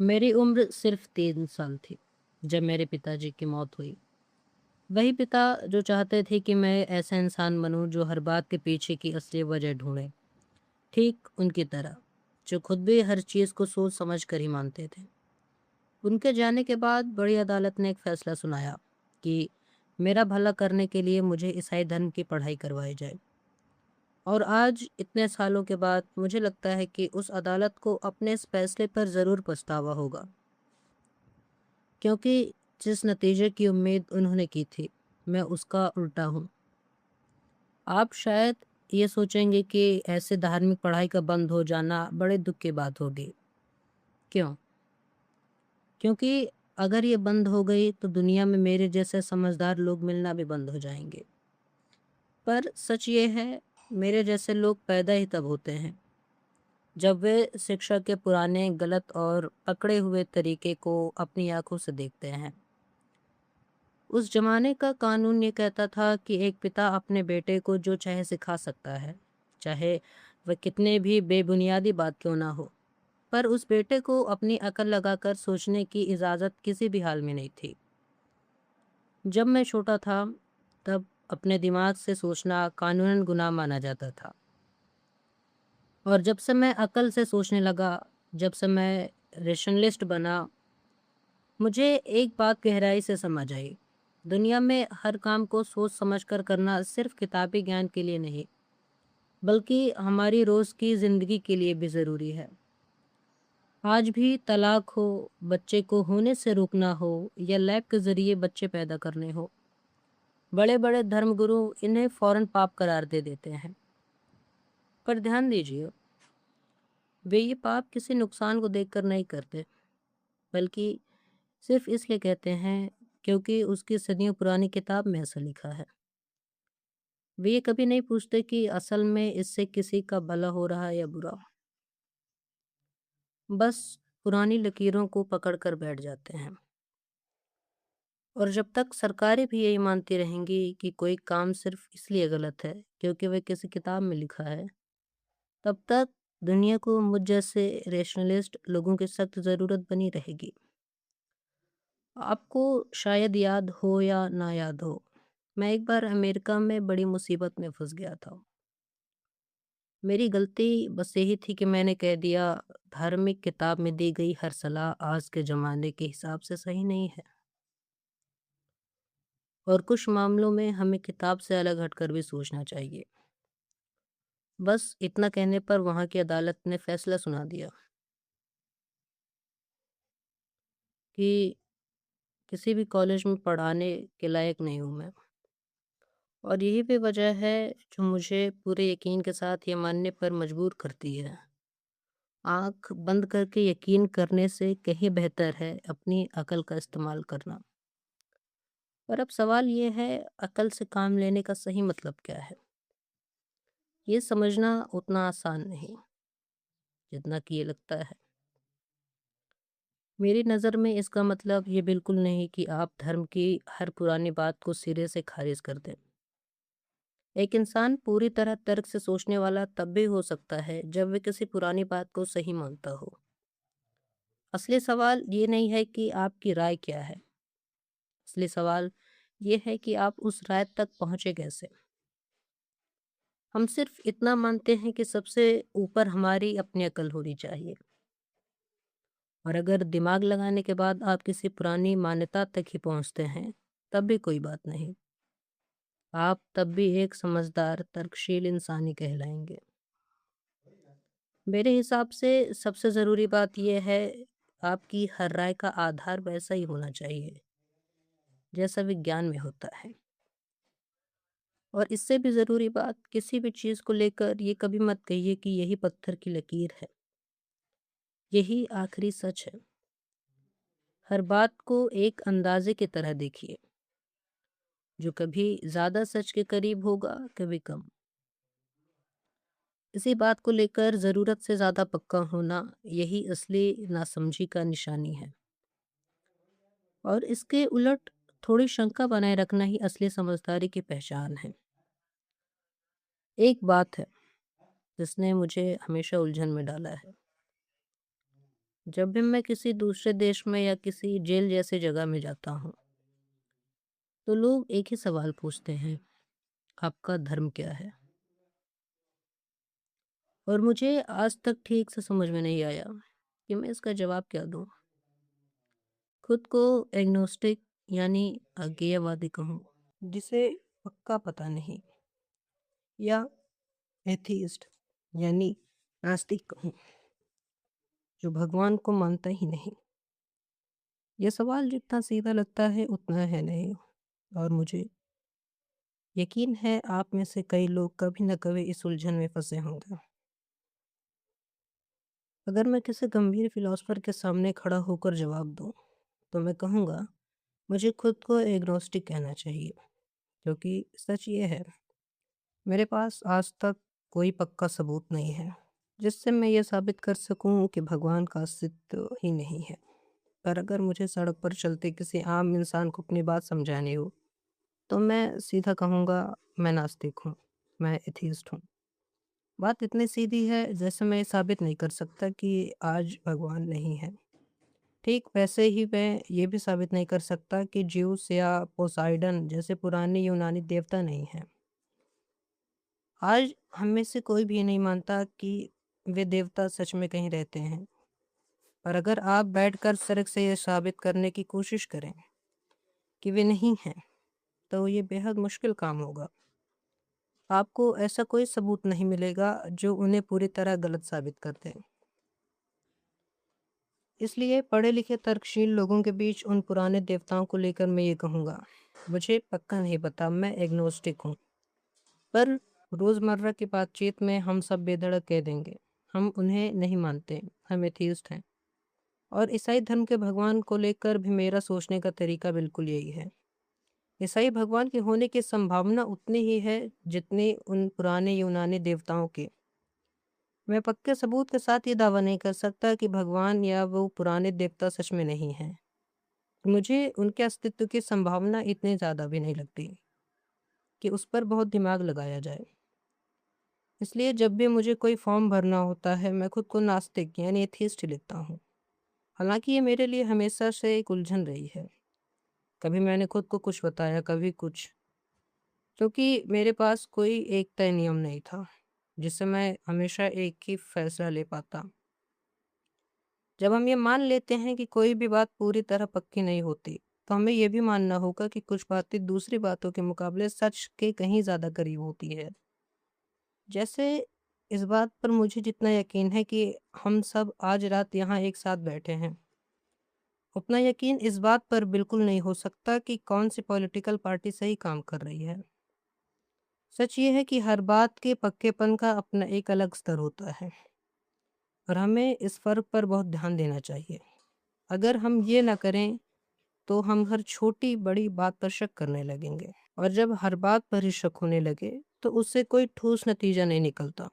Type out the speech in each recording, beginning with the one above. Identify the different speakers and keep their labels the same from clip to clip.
Speaker 1: मेरी उम्र सिर्फ 3 साल थी जब मेरे पिताजी की मौत हुई। वही पिता जो चाहते थे कि मैं ऐसा इंसान बनूं जो हर बात के पीछे की असली वजह ढूंढे, ठीक उनकी तरह, जो खुद भी हर चीज़ को सोच समझ कर ही मानते थे। उनके जाने के बाद बड़ी अदालत ने एक फैसला सुनाया कि मेरा भला करने के लिए मुझे ईसाई धर्म की पढ़ाई करवाई जाए। और आज इतने सालों के बाद मुझे लगता है कि उस अदालत को अपने इस फैसले पर ज़रूर पछतावा होगा, क्योंकि जिस नतीजे की उम्मीद उन्होंने की थी, मैं उसका उल्टा हूँ। आप शायद ये सोचेंगे कि ऐसे धार्मिक पढ़ाई का बंद हो जाना बड़े दुख की बात होगी। क्यों? क्योंकि अगर ये बंद हो गई तो दुनिया में मेरे जैसे समझदार लोग मिलना भी बंद हो जाएंगे। पर सच ये है, मेरे जैसे लोग पैदा ही तब होते हैं जब वे शिक्षा के पुराने गलत और पकड़े हुए तरीके को अपनी आंखों से देखते हैं। उस जमाने का कानून ये कहता था कि एक पिता अपने बेटे को जो चाहे सिखा सकता है, चाहे वह कितने भी बेबुनियादी बात क्यों ना हो। पर उस बेटे को अपनी अकल लगाकर सोचने की इजाज़त किसी भी हाल में नहीं थी। जब मैं छोटा था, तब अपने दिमाग से सोचना कानूनन गुनाह माना जाता था। और जब से मैं अकल से सोचने लगा, जब से मैं रेशनलिस्ट बना, मुझे एक बात गहराई से समझ आई। दुनिया में हर काम को सोच समझकर करना सिर्फ किताबी ज्ञान के लिए नहीं, बल्कि हमारी रोज की जिंदगी के लिए भी जरूरी है। आज भी तलाक हो, बच्चे को होने से रोकना हो, या लैब के जरिए बच्चे पैदा करने हो, बड़े बड़े धर्मगुरु इन्हें फौरन पाप करार दे देते हैं। पर ध्यान दीजिए, वे ये पाप किसी नुकसान को देखकर नहीं करते, बल्कि सिर्फ इसलिए कहते हैं क्योंकि उसकी सदियों पुरानी किताब में ऐसा लिखा है। वे ये कभी नहीं पूछते कि असल में इससे किसी का भला हो रहा है या बुरा। बस पुरानी लकीरों को पकड़ कर बैठ जाते हैं। और जब तक सरकारें भी यही मानती रहेंगी कि कोई काम सिर्फ इसलिए गलत है क्योंकि वह किसी किताब में लिखा है, तब तक दुनिया को मुझ जैसे रेशनलिस्ट लोगों की सख्त ज़रूरत बनी रहेगी। आपको शायद याद हो या ना याद हो, मैं एक बार अमेरिका में बड़ी मुसीबत में फंस गया था। मेरी गलती बस यही थी कि मैंने कह दिया, धार्मिक किताब में दी गई हर सलाह आज के ज़माने के हिसाब से सही नहीं है। और कुछ मामलों में हमें किताब से अलग हटकर भी सोचना चाहिए। बस इतना कहने पर वहाँ की अदालत ने फैसला सुना दिया कि किसी भी कॉलेज में पढ़ाने के लायक नहीं हूँ मैं। और यही भी वजह है जो मुझे पूरे यकीन के साथ ये मानने पर मजबूर करती है। आँख बंद करके यकीन करने से कहीं बेहतर है अपनी अकल का इस्तेमाल करना। पर अब सवाल ये है, अकल से काम लेने का सही मतलब क्या है? ये समझना उतना आसान नहीं जितना कि ये लगता है। मेरी नज़र में इसका मतलब ये बिल्कुल नहीं कि आप धर्म की हर पुरानी बात को सिरे से खारिज कर दें। एक इंसान पूरी तरह तर्क से सोचने वाला तब भी हो सकता है जब वह किसी पुरानी बात को सही मानता हो। असली सवाल ये नहीं है कि आपकी राय क्या है। असली सवाल ये है कि आप उस राय तक पहुंचे कैसे। हम सिर्फ इतना मानते हैं कि सबसे ऊपर हमारी अपनी अकल होनी चाहिए। और अगर दिमाग लगाने के बाद आप किसी पुरानी मान्यता तक ही पहुंचते हैं, तब भी कोई बात नहीं। आप तब भी एक समझदार तर्कशील इंसान ही कहलाएंगे। मेरे हिसाब से सबसे ज़रूरी बात यह है, आपकी हर राय का आधार वैसा ही होना चाहिए जैसा विज्ञान में होता है। और इससे भी ज़रूरी बात, किसी भी चीज़ को लेकर ये कभी मत कहिए कि यही पत्थर की लकीर है, यही आखिरी सच है। हर बात को एक अंदाजे की तरह देखिए, जो कभी ज़्यादा सच के करीब होगा, कभी कम। इसी बात को लेकर ज़रूरत से ज़्यादा पक्का होना, यही असली नासमझी का निशानी है। और इसके उलट थोड़ी शंका बनाए रखना ही असली समझदारी की पहचान है। एक बात है जिसने मुझे हमेशा उलझन में डाला है। जब भी मैं किसी दूसरे देश में या किसी जेल जैसी जगह में जाता हूँ, तो लोग एक ही सवाल पूछते हैं, आपका धर्म क्या है? और मुझे आज तक ठीक से समझ में नहीं आया कि मैं इसका जवाब क्या दूँ। खुद को एग्नोस्टिक यानी अज्ञेयवादी कहूँ, जिसे पक्का पता नहीं, या एथीइस्ट यानी नास्तिक कहूँ, जो भगवान को मानता ही नहीं। ये सवाल जितना सीधा लगता है उतना है नहीं, और मुझे यकीन है आप में से कई लोग कभी न कभी इस उलझन में फंसे होंगे। अगर मैं किसी गंभीर फिलोसफर के सामने खड़ा होकर जवाब दूं, तो मैं कहूँगा मुझे खुद को एग्नोस्टिक कहना चाहिए, क्योंकि सच ये है, मेरे पास आज तक कोई पक्का सबूत नहीं है जिससे मैं ये साबित कर सकूं कि भगवान का अस्तित्व ही नहीं है। पर अगर मुझे सड़क पर चलते किसी आम इंसान को अपनी बात समझानी हो, तो मैं सीधा कहूँगा मैं नास्तिक हूँ, मैं एथीस्ट हूँ। बात इतनी सीधी है जैसे मैं साबित नहीं कर सकता कि आज भगवान नहीं है। ठीक वैसे ही मैं ये भी साबित नहीं कर सकता कि ज्यूस या पोसाइडन जैसे पुराने यूनानी देवता नहीं हैं। आज हम में से कोई भी नहीं मानता कि वे देवता सच में कहीं रहते हैं। पर अगर आप बैठकर सड़क से ये साबित करने की कोशिश करें कि वे नहीं हैं, तो ये बेहद मुश्किल काम होगा। आपको ऐसा कोई सबूत नहीं मिलेगा जो उन्हें पूरी तरह गलत साबित कर दे। इसलिए पढ़े लिखे तर्कशील लोगों के बीच उन पुराने देवताओं को लेकर मैं ये कहूँगा, मुझे पक्का नहीं पता, मैं एग्नोस्टिक हूँ। पर रोज़मर्रा की बातचीत में हम सब बेधड़क कह देंगे, हम उन्हें नहीं मानते, हम एथीस्ट हैं। और ईसाई धर्म के भगवान को लेकर भी मेरा सोचने का तरीका बिल्कुल यही है। ईसाई भगवान के होने की संभावना उतनी ही है जितनी उन पुराने यूनानी देवताओं की। मैं पक्के सबूत के साथ ये दावा नहीं कर सकता कि भगवान या वो पुराने देवता सच में नहीं हैं। मुझे उनके अस्तित्व की संभावना इतनी ज़्यादा भी नहीं लगती कि उस पर बहुत दिमाग लगाया जाए। इसलिए जब भी मुझे कोई फॉर्म भरना होता है, मैं खुद को नास्तिक यानी एथीस्ट लिखता हूँ। हालांकि ये मेरे लिए हमेशा से एक उलझन रही है। कभी मैंने खुद को कुछ बताया, कभी कुछ, क्योंकि मेरे पास कोई एक तय नियम नहीं था जिससे मैं हमेशा एक ही फैसला ले पाता। जब हम ये मान लेते हैं कि कोई भी बात पूरी तरह पक्की नहीं होती, तो हमें ये भी मानना होगा कि कुछ बातें दूसरी बातों के मुकाबले सच के कहीं ज़्यादा करीब होती है। जैसे इस बात पर मुझे जितना यकीन है कि हम सब आज रात यहाँ एक साथ बैठे हैं, उतना यकीन इस बात पर बिल्कुल नहीं हो सकता कि कौन सी पॉलिटिकल पार्टी सही काम कर रही है। सच ये है कि हर बात के पक्केपन का अपना एक अलग स्तर होता है, और हमें इस फ़र्क पर बहुत ध्यान देना चाहिए। अगर हम ये ना करें, तो हम हर छोटी बड़ी बात पर शक करने लगेंगे, और जब हर बात पर ही शक होने लगे, तो उससे कोई ठोस नतीजा नहीं निकलता।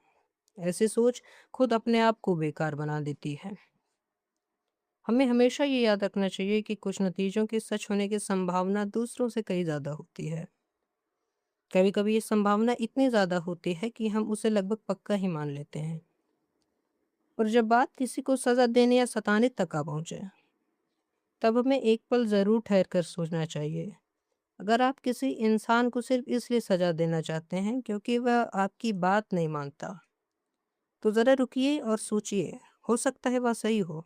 Speaker 1: ऐसी सोच खुद अपने आप को बेकार बना देती है। हमें हमेशा ये याद रखना चाहिए कि कुछ नतीजों के सच होने की संभावना दूसरों से कहीं ज़्यादा होती है। कभी कभी ये संभावना इतनी ज़्यादा होती है कि हम उसे लगभग पक्का ही मान लेते हैं। और जब बात किसी को सज़ा देने या सताने तक आ पहुंचे, तब हमें एक पल ज़रूर ठहर कर सोचना चाहिए। अगर आप किसी इंसान को सिर्फ इसलिए सज़ा देना चाहते हैं क्योंकि वह आपकी बात नहीं मानता, तो ज़रा रुकिए और सोचिए, हो सकता है वह सही हो।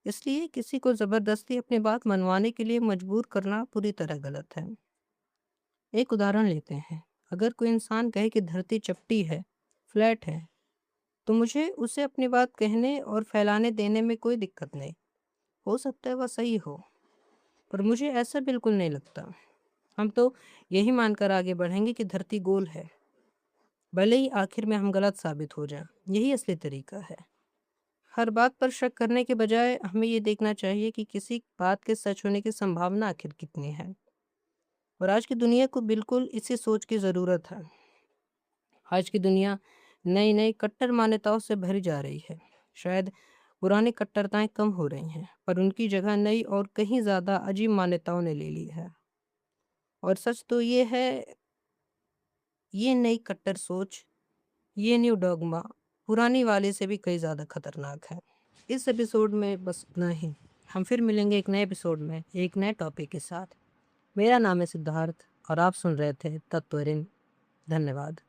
Speaker 1: इसलिए किसी को ज़बरदस्ती अपनी बात मनवाने के लिए मजबूर करना पूरी तरह गलत है। एक उदाहरण लेते हैं। अगर कोई इंसान कहे कि धरती चपटी है, फ्लैट है, तो मुझे उसे अपनी बात कहने और फैलाने देने में कोई दिक्कत नहीं। हो सकता है वह सही हो, पर मुझे ऐसा बिल्कुल नहीं लगता। हम तो यही मानकर आगे बढ़ेंगे कि धरती गोल है, भले ही आखिर में हम गलत साबित हो जाएं। यही असली तरीका है। हर बात पर शक करने के बजाय हमें ये देखना चाहिए कि किसी बात के सच होने की संभावना आखिर कितनी है। और आज की दुनिया को बिल्कुल इसी सोच की ज़रूरत है। आज की दुनिया नई नई कट्टर मान्यताओं से भरी जा रही है। शायद पुरानी कट्टरताएं कम हो रही हैं, पर उनकी जगह नई और कहीं ज़्यादा अजीब मान्यताओं ने ले ली है। और सच तो ये है, ये नई कट्टर सोच, ये न्यू डॉगमा पुरानी वाले से भी कई ज़्यादा खतरनाक है। इस एपिसोड में बस इतना ही। हम फिर मिलेंगे एक नए एपिसोड में एक नए टॉपिक के साथ। मेरा नाम है सिद्धार्थ और आप सुन रहे थे तत्वरिन। धन्यवाद।